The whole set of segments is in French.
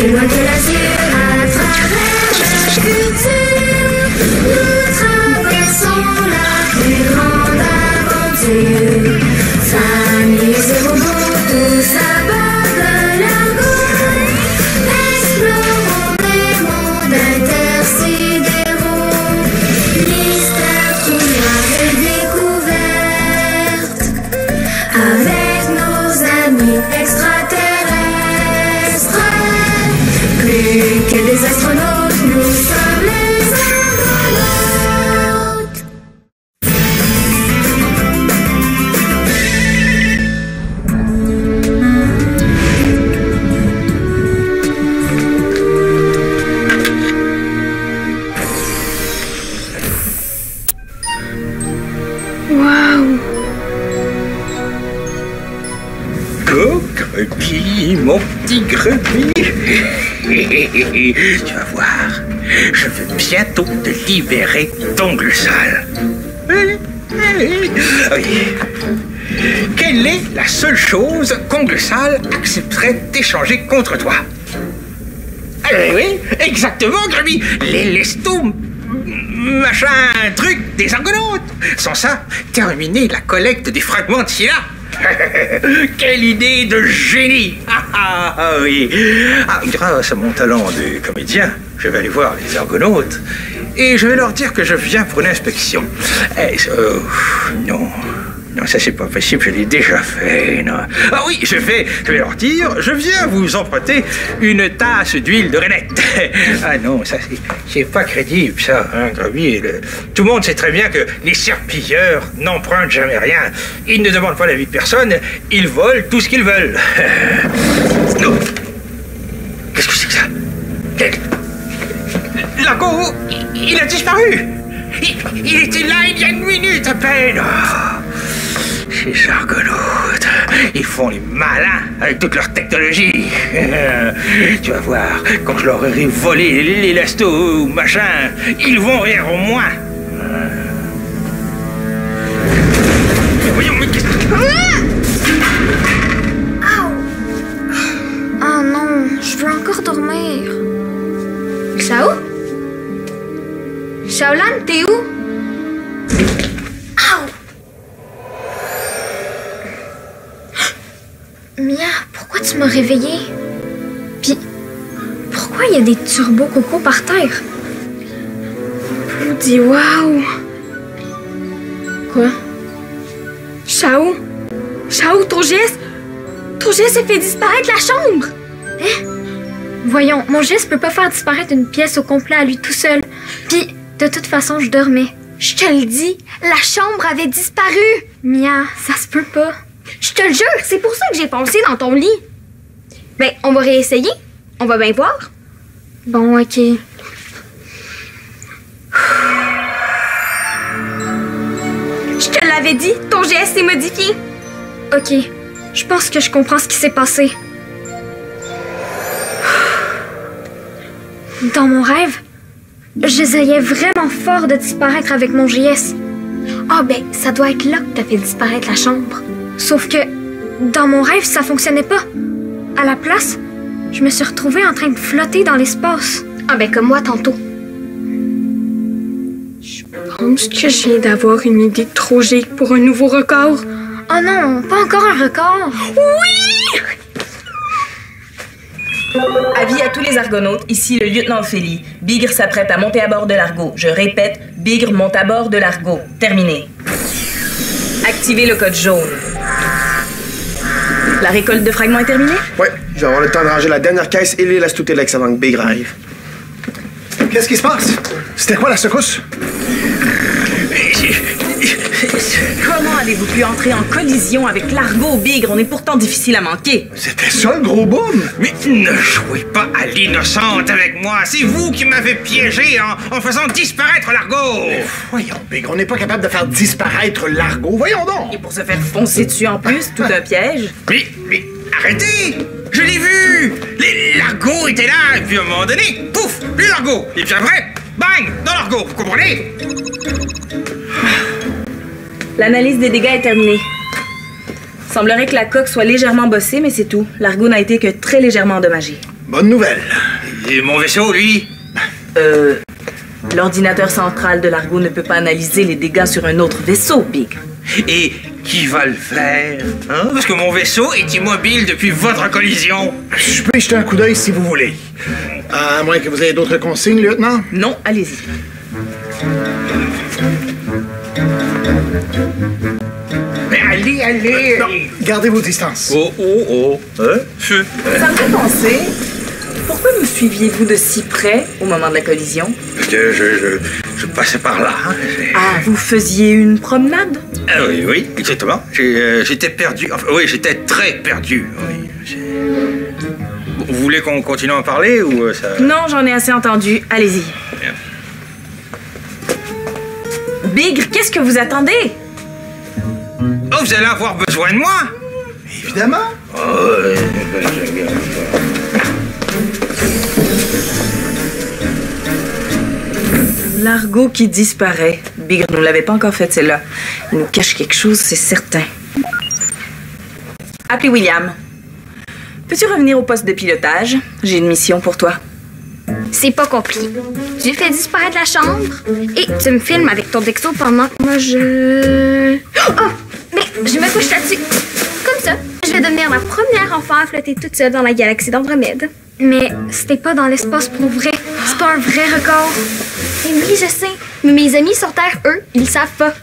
témoin de l'azur à travers la culture. Nous traversons la plus grande aventure. Familles et robots, tous à bord de l'argot. Explorons des mondes intersidéraux. Mystère, trouillard et découverte. Avec nos amis extraterrestres. Plus que des astronautes, nous sommes les argonautes. Waouh! Go, Grubby, mon petit Grubby. Tu vas voir, je veux bientôt te libérer d'ongles sales. Oui. Quelle est la seule chose qu'Ongle Sale accepterait d'échanger contre toi? Oui, exactement, Grubby. Les lestos, machin, truc des argonautes. Sans ça, terminer la collecte des fragments de Sheila. Quelle idée de génie! Oui. Grâce à mon talent de comédien, je vais aller voir les argonautes et je vais leur dire que je viens pour une inspection. Non, ça c'est pas possible, je l'ai déjà fait. Non. Ah oui, je vais leur dire, je viens vous emprunter une tasse d'huile de rainette. Ah non, ça c'est pas crédible ça, hein, Grubby. Tout le monde sait très bien que les serpilleurs n'empruntent jamais rien. Ils ne demandent pas l'avis de personne, ils volent tout ce qu'ils veulent. Non. Qu'est-ce que c'est que ça? L'argot, il a disparu. Il était là il y a une minute à peine. Ces argonautes, ils font les malins avec toute leur technologie. Tu vas voir, quand je leur aurai volé les lastos ou machin, ils vont rire au moins. Voyons, mais qu'est-ce que... Oh non, je veux encore dormir. Shao? Shaolan, t'es où? Mia, pourquoi tu m'as réveillée? Puis, pourquoi il y a des turbo-cocos par terre? Bloody wow! Quoi? Shao? Shao, ton geste a fait disparaître la chambre! Hein? Voyons, mon geste peut pas faire disparaître une pièce au complet à lui tout seul. Puis, de toute façon, je dormais. Je te le dis, la chambre avait disparu! Mia, ça se peut pas. Je te le jure, c'est pour ça que j'ai foncé dans ton lit. Ben, on va réessayer. On va bien voir. Bon, ok. Je te l'avais dit, ton GS s'est modifié. Ok, je pense que je comprends ce qui s'est passé. Dans mon rêve, j'essayais vraiment fort de disparaître avec mon GS. Ah ben, ça doit être là que t'as fait disparaître la chambre. Sauf que, dans mon rêve, ça fonctionnait pas. À la place, je me suis retrouvée en train de flotter dans l'espace. Ah ben, comme moi tantôt. Je pense que je viens d'avoir une idée trop gigue pour un nouveau record. Oh non, pas encore un record. Oui! Avis à tous les argonautes, ici le lieutenant Ophélie. Bigre s'apprête à monter à bord de l'argot. Je répète, Bigre monte à bord de l'argot. Terminé. Activez le code jaune. La récolte de fragments est terminée? Ouais, je vais avoir le temps de ranger la dernière caisse et l'élastique de l'ex-avant que Bigre arrive. Qu'est-ce qui se passe? C'était quoi la secousse? Comment avez-vous pu entrer en collision avec l'argot, Bigre? On est pourtant difficile à manquer. C'était ça le gros boom? Mais ne jouez pas à l'innocente avec moi. C'est vous qui m'avez piégé en faisant disparaître l'argot. Voyons, Bigre, on n'est pas capable de faire disparaître l'argot. Voyons donc! Et pour se faire foncer dessus en plus, tout un piège. Mais arrêtez! Je l'ai vu! L'argot était là, et puis à un moment donné, pouf, plus l'argot. Et puis après, bang, dans l'argot, vous comprenez? L'analyse des dégâts est terminée. Semblerait que la coque soit légèrement bossée, mais c'est tout. L'argot n'a été que très légèrement endommagé. Bonne nouvelle. Et mon vaisseau, lui? L'ordinateur central de l'Argo ne peut pas analyser les dégâts sur un autre vaisseau, Big. Et qui va le faire? Hein? Parce que mon vaisseau est immobile depuis votre collision. Je peux y jeter un coup d'œil si vous voulez. À moins que vous ayez d'autres consignes, lieutenant. Non, allez-y. Mais allez! Non, gardez vos distances. Oh! Hein? Ça me fait penser... Pourquoi nous suiviez-vous de si près au moment de la collision? Parce que je passais par là. Hein. Ah, vous faisiez une promenade? Ah oui, exactement. J'étais perdu. Enfin, oui, j'étais très perdu. Oui. Vous voulez qu'on continue à en parler ou ça... Non, j'en ai assez entendu. Allez-y. Bien. Bigre, qu'est-ce que vous attendez? Oh, vous allez avoir besoin de moi? Évidemment. L'Argo qui disparaît. Bigre ne l'avait pas encore fait, celle-là. Il nous cache quelque chose, c'est certain. Appelez William. Peux-tu revenir au poste de pilotage? J'ai une mission pour toi. C'est pas compliqué. J'ai fait disparaître la chambre et tu me filmes avec ton Dexo pendant que moi je... Oh! Mais je me couche là-dessus. Comme ça, je vais devenir la première enfant à flotter toute seule dans la galaxie d'Andromède. Mais c'était pas dans l'espace pour vrai. C'est pas un vrai record. Et oui, je sais. Mais mes amis sur Terre, eux, ils le savent pas.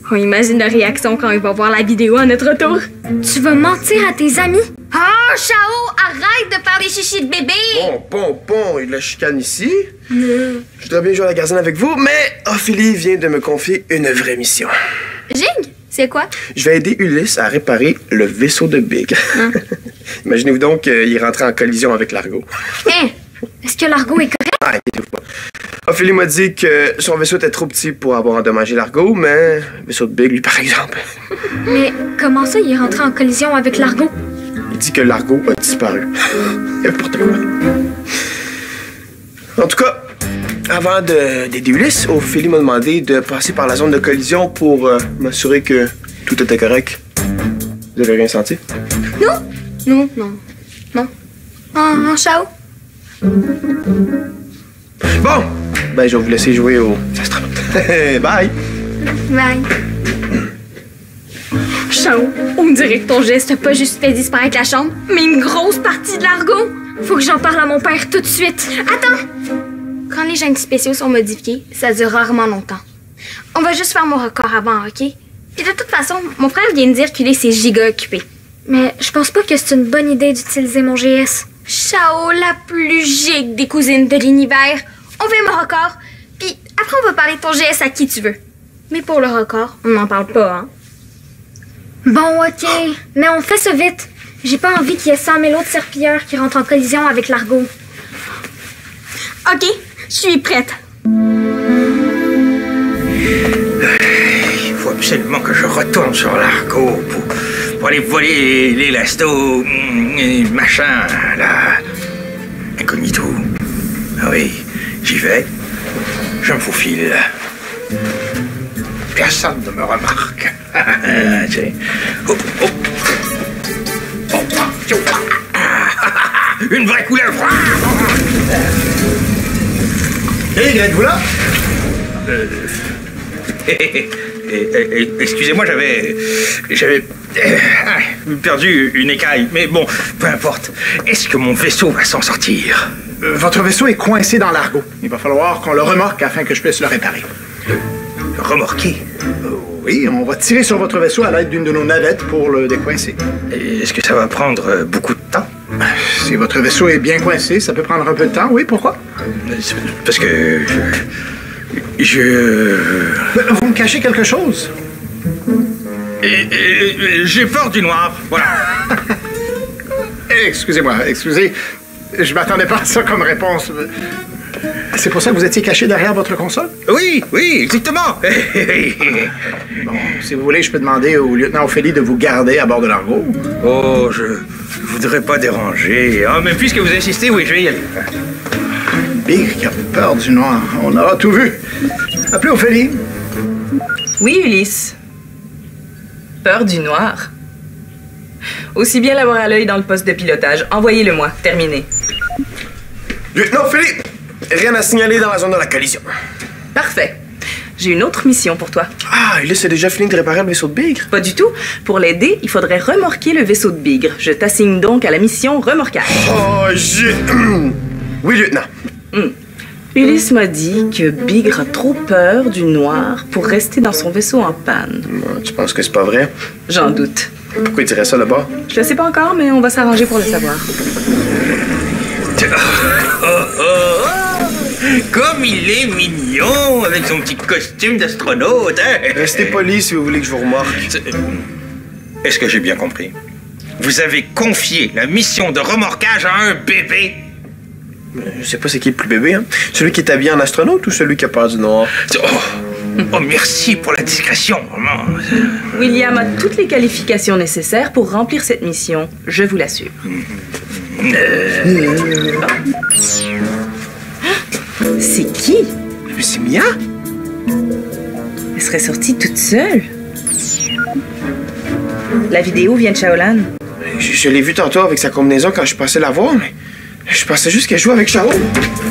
On imagine leur réaction quand ils vont voir la vidéo à notre retour. Tu vas mentir à tes amis? Oh, Chao, arrête de faire des chichis de bébé! Bon, il la chicane ici. Je voudrais bien jouer à la gardienne avec vous, mais Ophélie vient de me confier une vraie mission. Jig, c'est quoi? Je vais aider Ulysse à réparer le vaisseau de Big. Imaginez-vous donc qu'il rentrait en collision avec l'Argo. Hein? Est-ce que l'Argo est correct? Ah, inquiétez-vous pas. Ophélie m'a dit que son vaisseau était trop petit pour avoir endommagé l'Argo, mais le vaisseau de Big, lui, par exemple. Mais comment ça, il est rentré en collision avec l'Argo? Il dit que l'Argo a disparu. N'importe quoi. En tout cas, avant d'aider Ulysse, Ophélie m'a demandé de passer par la zone de collision pour m'assurer que tout était correct. Vous avez rien senti? Non. En Chao? Bon, ben je vais vous laisser jouer aux astronautes. Bye! Bye. Chao, on me dirait que ton geste a pas juste fait disparaître la chambre, mais une grosse partie de l'Argo. Faut que j'en parle à mon père tout de suite. Attends! Quand les gènes spéciaux sont modifiés, ça dure rarement longtemps. On va juste faire mon record avant, OK? Puis de toute façon, mon frère vient de dire qu'il est ses giga occupé. Mais je pense pas que c'est une bonne idée d'utiliser mon GS. Chao, la plus gigue des cousines de l'univers. On fait mon record, puis après on va parler de ton GS à qui tu veux. Mais pour le record, on n'en parle pas, hein? Bon, OK, mais on fait ça vite. J'ai pas envie qu'il y ait 100 000 autres serpilleurs qui rentrent en collision avec l'Argo. OK, je suis prête. Il faut absolument que je retourne sur l'Argo pour aller voler l'élasto, machin, là. Incognito. Ah oui, j'y vais. Je me faufile. Personne ne me remarque. Une vraie couleuvre. Hé, êtes-vous là? Excusez-moi, j'avais perdu une écaille. Mais bon, peu importe. Est-ce que mon vaisseau va s'en sortir? Votre vaisseau est coincé dans l'Argo. Il va falloir qu'on le remorque afin que je puisse le réparer. Remorqué? Oui, on va tirer sur votre vaisseau à l'aide d'une de nos navettes pour le décoincer. Est-ce que ça va prendre beaucoup de temps? Si votre vaisseau est bien coincé, ça peut prendre un peu de temps, oui, pourquoi? Parce que Vous me cachez quelque chose? j'ai peur du noir, voilà. Excusez-moi, je m'attendais pas à ça comme réponse. C'est pour ça que vous étiez caché derrière votre console? Oui, exactement. Bon, si vous voulez, je peux demander au lieutenant Ophélie de vous garder à bord de l'Argo. Oh, je voudrais pas déranger. Ah, mais puisque vous insistez, oui, je vais y aller. Big qui a peur du noir. On aura tout vu. Appelez Ophélie. Oui, Ulysse. Peur du noir. Aussi bien l'avoir à l'œil dans le poste de pilotage. Envoyez-le-moi. Terminé. Lieutenant Philippe, rien à signaler dans la zone de la collision. Parfait. J'ai une autre mission pour toi. Ah, Ulysse a déjà fini de réparer le vaisseau de Bigre? Pas du tout. Pour l'aider, il faudrait remorquer le vaisseau de Bigre. Je t'assigne donc à la mission remorquage. Oh, oui, lieutenant. Ulysse m'a dit que Bigre a trop peur du noir pour rester dans son vaisseau en panne. Tu penses que c'est pas vrai? J'en doute. Pourquoi il dirait ça là-bas? Je le sais pas encore, mais on va s'arranger pour le savoir. Comme il est mignon avec son petit costume d'astronaute, hein? Restez poli si vous voulez que je vous remorque. Est-ce que j'ai bien compris? Vous avez confié la mission de remorquage à un bébé? Je sais pas c'est qui le plus bébé, hein? Celui qui est habillé en astronaute ou celui qui a peur du noir? Oh, merci pour la discrétion, vraiment. William a toutes les qualifications nécessaires pour remplir cette mission, je vous l'assure. C'est qui? Mais c'est Mia? Elle serait sortie toute seule. La vidéo vient de Shaolan. Je l'ai vue tantôt avec sa combinaison quand je passais la voir, mais je pensais juste qu'elle jouait avec Shao.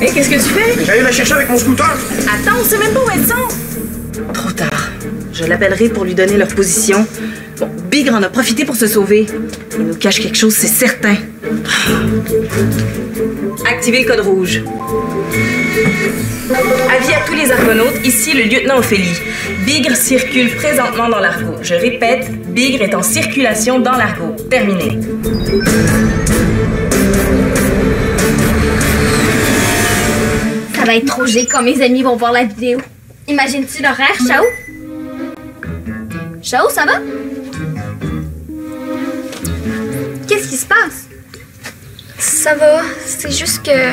Hé, qu'est-ce que tu fais? J'allais la chercher avec mon scooter. Attends, on sait même pas où elles sont. Trop tard. Je l'appellerai pour lui donner leur position. Bon, Bigre en a profité pour se sauver. Il nous cache quelque chose, c'est certain. Activez le code rouge. Avis à tous les argonautes, ici le lieutenant Ophélie. Bigre circule présentement dans l'Argo. Je répète, Bigre est en circulation dans l'Argo. Terminé. Ça va être trop G quand mes amis vont voir la vidéo. Imagines-tu l'horaire, Chao? Chao, ça va? Qu'est-ce qui se passe? Ça va, c'est juste que...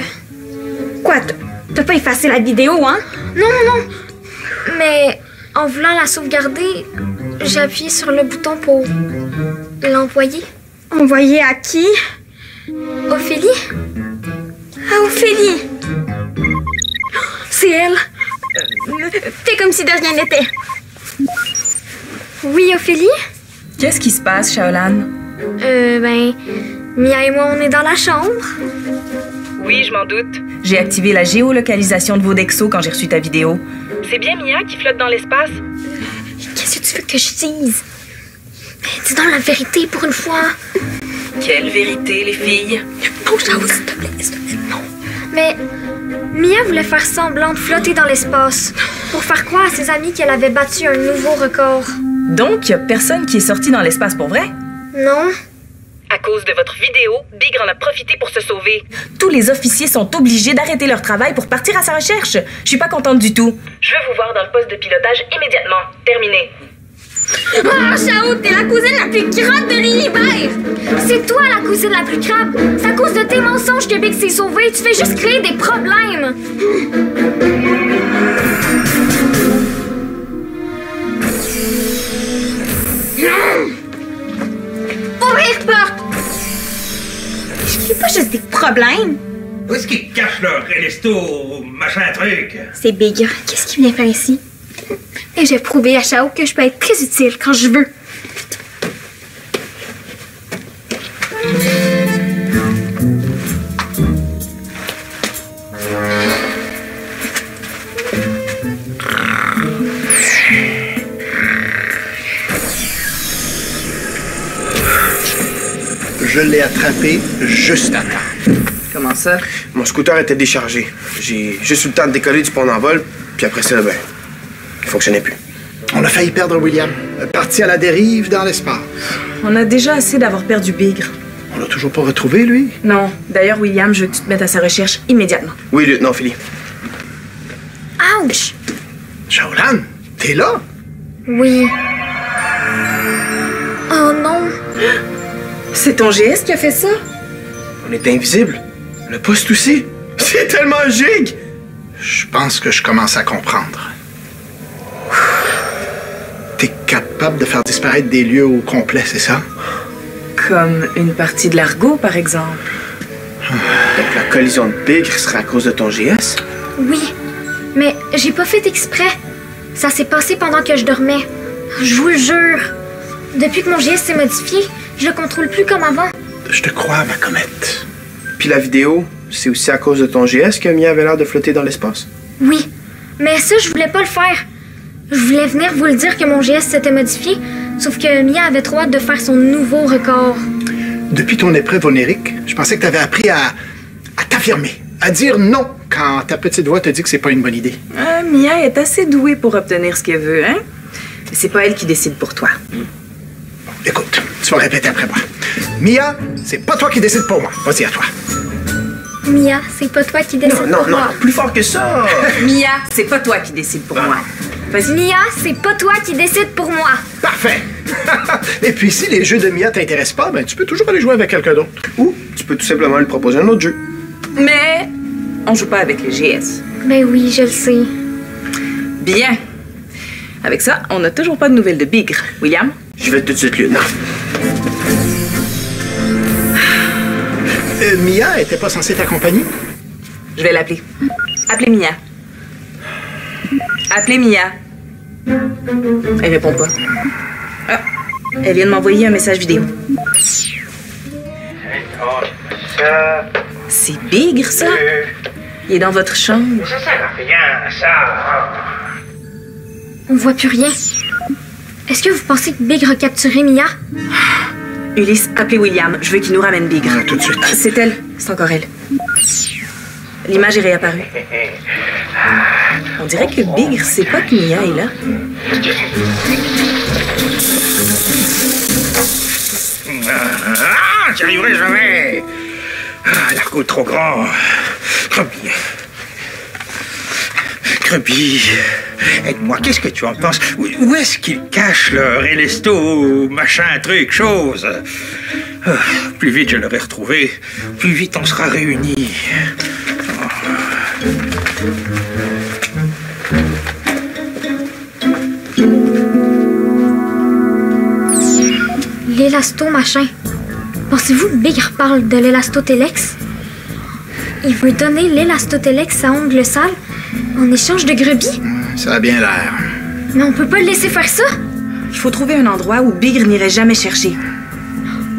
Quoi, t'as pas effacé la vidéo, hein? Non, non, non. Mais en voulant la sauvegarder, j'ai appuyé sur le bouton pour l'envoyer. Envoyer à qui? Ophélie? À Ophélie! C'est elle. Fais comme si de rien n'était. Oui, Ophélie? Qu'est-ce qui se passe, Shaolan? Mia et moi, on est dans la chambre. Oui, je m'en doute. J'ai activé la géolocalisation de vos Dexos quand j'ai reçu ta vidéo. C'est bien Mia qui flotte dans l'espace? Qu'est-ce que tu veux que je dise? Dis-donc la vérité pour une fois. Quelle vérité, les filles? Non, Chao, s'il te plaît, non. Mais Mia voulait faire semblant de flotter dans l'espace pour faire croire à ses amis qu'elle avait battu un nouveau record. Donc, y a personne qui est sorti dans l'espace pour vrai? Non. À cause de votre vidéo, Bigre en a profité pour se sauver. Tous les officiers sont obligés d'arrêter leur travail pour partir à sa recherche. Je suis pas contente du tout. Je veux vous voir dans le poste de pilotage immédiatement. Terminé. Ah, Chao, t'es la cousine la plus crabe de l'univers! C'est toi la cousine la plus crabe! C'est à cause de tes mensonges que Big s'est sauvé. Tu fais juste créer des problèmes! Ouvrir porte! Je fais pas juste des problèmes. Où est-ce qu'ils cachent leur resto, machin truc? C'est Big. Qu'est-ce qu'il vient faire ici? Et j'ai prouvé à Chao que je peux être très utile quand je veux. Je l'ai attrapé juste à temps. Comment ça? Mon scooter était déchargé. J'ai juste eu le temps de décoller du pont d'envol, puis après ça, il fonctionnait plus. On a failli perdre William. Parti à la dérive dans l'espace. On a déjà assez d'avoir perdu Bigre. On l'a toujours pas retrouvé, lui. Non. D'ailleurs, William, je veux que tu te mettes à sa recherche immédiatement. Oui, lieutenant Philly. Ouch! Shaolan, t'es là? Oui. Oh non! C'est ton GS qui a fait ça? On est invisible. Le poste aussi. C'est tellement gigue! Je pense que je commence à comprendre. T'es capable de faire disparaître des lieux au complet, c'est ça? Comme une partie de l'Argo, par exemple. Donc la collision de Bigre serait à cause de ton GS? Oui, mais j'ai pas fait exprès. Ça s'est passé pendant que je dormais. Je vous le jure. Depuis que mon GS s'est modifié, je le contrôle plus comme avant. Je te crois, ma comète. Puis la vidéo, c'est aussi à cause de ton GS que Mia avait l'air de flotter dans l'espace? Oui, mais ça, je voulais pas le faire. Je voulais venir vous le dire que mon GS s'était modifié, sauf que Mia avait trop hâte de faire son nouveau record. Depuis ton épreuve onérique, je pensais que tu avais appris à t'affirmer, à dire non quand ta petite voix te dit que c'est pas une bonne idée. Mia est assez douée pour obtenir ce qu'elle veut, hein? Mais c'est pas elle qui décide pour toi. Écoute, tu vas répéter après moi. Mia, c'est pas toi qui décides pour moi. Vas-y, à toi. Mia, c'est pas toi qui décide pour moi. plus fort que ça! Mia, c'est pas toi qui décide pour moi. Vas-y. Mia, c'est pas toi qui décide pour moi. Parfait! Et puis, si les jeux de Mia t'intéressent pas, ben, tu peux toujours aller jouer avec quelqu'un d'autre. Ou tu peux tout simplement lui proposer un autre jeu. Mais on joue pas avec les GS. Ben oui, je le sais. Bien. Avec ça, on n'a toujours pas de nouvelles de Bigre. William? Je vais tout de suite, lieutenant. Mia était pas censée t'accompagner? Je vais l'appeler. Appelez Mia. Appelez Mia. Elle répond pas. Ah, elle vient de m'envoyer un message vidéo. C'est Bigre, ça? Il est dans votre chambre. Ça sert à rien, ça. On voit plus rien. Est-ce que vous pensez que Bigre a capturé Mia? Ulysse, appelez William. Je veux qu'il nous ramène Bigre. Tout de suite. C'est elle. C'est encore elle. L'image est réapparue. On dirait que Bigre sait pas que Mia est là. J'y arriverai jamais. L'argot trop grand. Grubby. Grubby, aide-moi, qu'est-ce que tu en penses? Où est-ce qu'ils cachent leur élesto, machin, truc, chose? Plus vite je l'aurai retrouvé, plus vite on sera réunis. L'élasto machin. Pensez-vous que Bigre parle de l'élastotélex? Il veut donner l'élastotélex à Ongle Sale en échange de Grubby? Ça a bien l'air. Mais on peut pas le laisser faire ça? Il faut trouver un endroit où Bigre n'irait jamais chercher.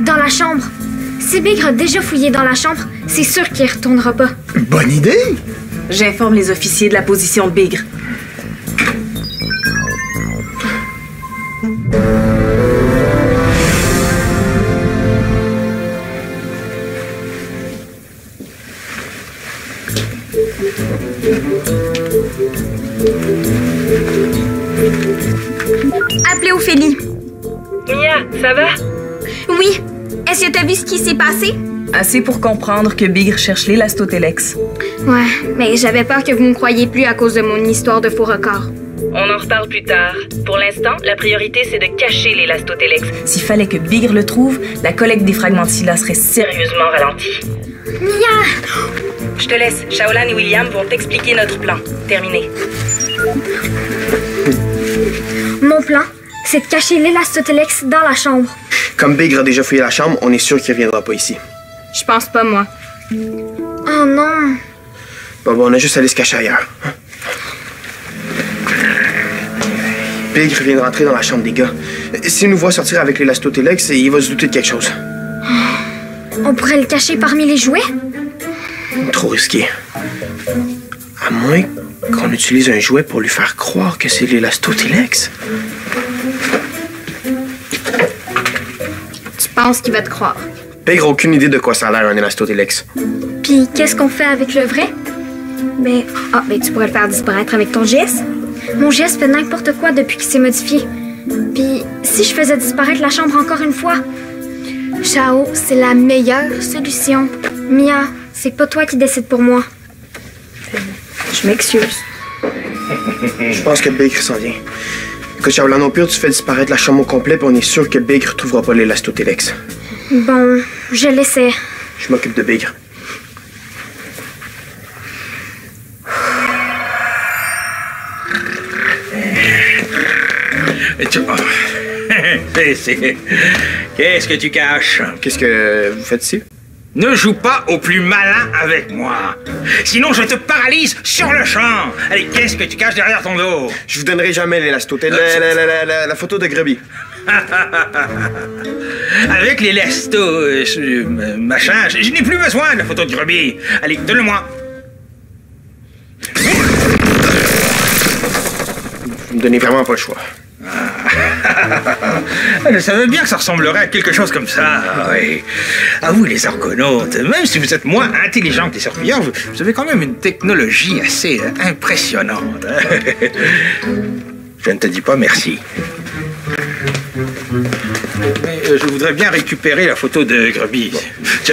Dans la chambre. Si Bigre a déjà fouillé dans la chambre, c'est sûr qu'il y retournera pas. Bonne idée! J'informe les officiers de la position de Bigre. Appelez Ophélie. Mia, ça va? Oui. Est-ce que t'as vu ce qui s'est passé? Assez pour comprendre que Bigre cherche l'élastotélex. Ouais, mais j'avais peur que vous me croyiez plus à cause de mon histoire de faux record. On en reparle plus tard. Pour l'instant, la priorité, c'est de cacher l'élastotélex. S'il fallait que Bigre le trouve, la collecte des fragments de Scylla serait sérieusement ralentie. Mia! Je te laisse. Shaolan et William vont t'expliquer notre plan. Terminé. Mon plan, c'est de cacher l'élastotélex dans la chambre. Comme Bigre a déjà fouillé la chambre, on est sûr qu'il reviendra pas ici. Je pense pas, moi. Oh non! Bon, on a juste à aller se cacher ailleurs. Bigre vient de rentrer dans la chambre des gars. S'il nous voit sortir avec l'élastotélex, il va se douter de quelque chose. On pourrait le cacher parmi les jouets? Trop risqué. À moins qu'on utilise un jouet pour lui faire croire que c'est l'élastotélex. Tu penses qu'il va te croire? Bigre a aucune idée de quoi ça a l'air un élastotélex. Puis qu'est-ce qu'on fait avec le vrai? Ben, tu pourrais le faire disparaître avec ton GS. Mon GS fait n'importe quoi depuis qu'il s'est modifié. Puis si je faisais disparaître la chambre encore une fois? Chao, c'est la meilleure solution. Mia, c'est pas toi qui décide pour moi. Je m'excuse. Je pense que Bigre s'en vient. Écoute, Shaolan, au pire, tu fais disparaître la chambre au complet, puis on est sûr que Bigre trouvera pas l'élastotélex. Bon, je l'essaie. Je m'occupe de Bigre. Qu'est-ce que tu caches? Qu'est-ce que vous faites ici? Ne joue pas au plus malin avec moi. Sinon, je te paralyse sur le champ. Allez, qu'est-ce que tu caches derrière ton dos? Je vous donnerai jamais l'élastotélex. La photo de Grubby. Avec les lestos, machin, je n'ai plus besoin de la photo de Grubby. Allez, donne-le-moi. Vous me donnez vraiment pas le choix. Je savais bien que ça ressemblerait à quelque chose comme ça. Oui. À vous, les argonautes, même si vous êtes moins intelligents que les surveillants, vous avez quand même une technologie assez impressionnante. Je ne te dis pas merci. Mais je voudrais bien récupérer la photo de Grubby. Vous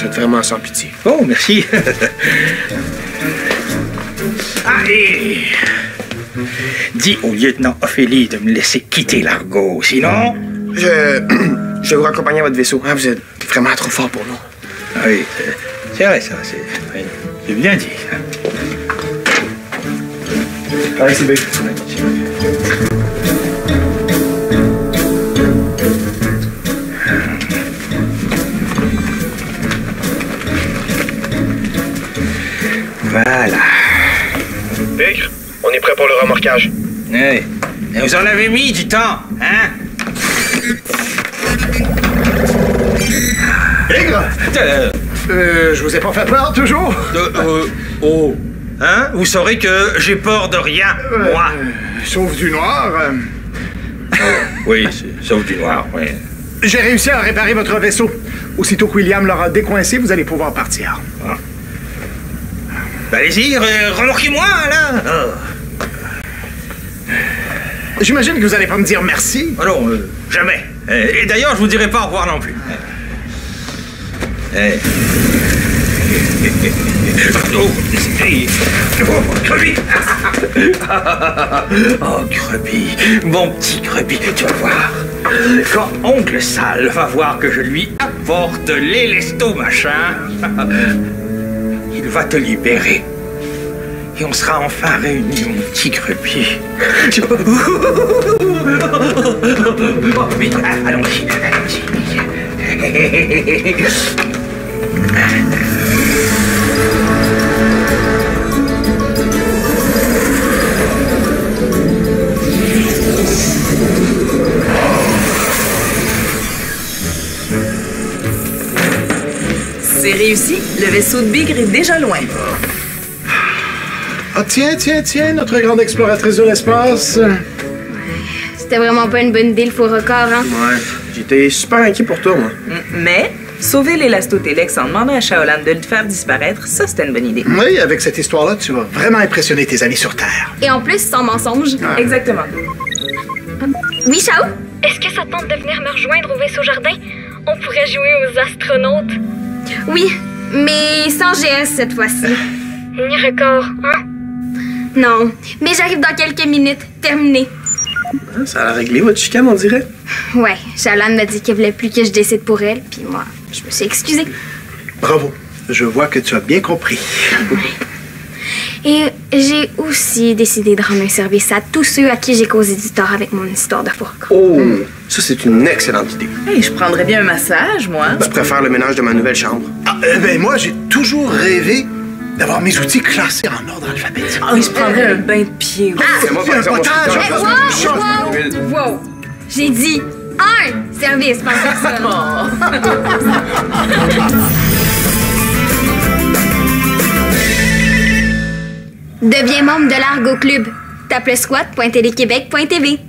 êtes vraiment sans pitié. Oh, merci. Allez! Dis au lieutenant Ophélie de me laisser quitter l'Argo, sinon... Je vais vous raccompagner à votre vaisseau. Hein, vous êtes vraiment trop fort pour nous. Oui, c'est vrai ça, c'est bien dit. Allez, c'est bien. Voilà. Bigre, on est prêt pour le remorquage. Oui. Et vous en avez mis du temps, hein? Bigre! Je vous ai pas fait peur, toujours? Oh. Hein? Vous saurez que j'ai peur de rien, moi. Sauf du noir. Oui, sauf du noir, oui. J'ai réussi à réparer votre vaisseau. Aussitôt que William l'aura décoincé, vous allez pouvoir partir. Ah. Ben, allez-y, remorquez-moi, là! Oh. J'imagine que vous allez pas me dire merci. Oh non, jamais. Et d'ailleurs, je vous dirai pas au revoir non plus. Oh, Grubby! Oh, Grubby, mon petit Grubby, tu vas voir. Quand oncle Sale va voir que je lui apporte les lestos machin, il va te libérer. Et on sera enfin réunis, mon petit Grubby. Oh, vite, allons-y, allons-y. C'est réussi. Le vaisseau de Bigre est déjà loin. Ah, tiens, notre grande exploratrice de l'espace. C'était vraiment pas une bonne idée le faux record, hein? Ouais, j'étais super inquiet pour toi, moi. Mais sauver l'élastotélex en demandant à Shaolan de le faire disparaître, ça, c'était une bonne idée. Oui, avec cette histoire-là, tu vas vraiment impressionner tes amis sur Terre. Et en plus, sans mensonge. Exactement. Oui, Shao? Est-ce que ça te tente de venir me rejoindre au vaisseau jardin? On pourrait jouer aux astronautes. Oui, mais sans GS cette fois-ci. Ni record, hein? Non, mais j'arrive dans quelques minutes. Terminé. Ça a réglé votre chicane, on dirait. Ouais, Shaolan m'a dit qu'elle voulait plus que je décide pour elle, puis moi, je me suis excusée. Bravo. Je vois que tu as bien compris. Et j'ai aussi décidé de rendre un service à tous ceux à qui j'ai causé du tort avec mon histoire de faux record. Oh, ça, c'est une excellente idée. Hey, je prendrais bien un massage, moi. Je préfère le ménage de ma nouvelle chambre. Ah, ben moi, j'ai toujours rêvé d'avoir mes outils classés en ordre alphabétique. Oh, je prendrais un bain de pied. C'est moi, par un exemple, potage, moi, je suis dans une chambre. Wow! J'ai dit un service par personne. Deviens membre de l'Argo Club. Tape le squat.téléquébec.tv.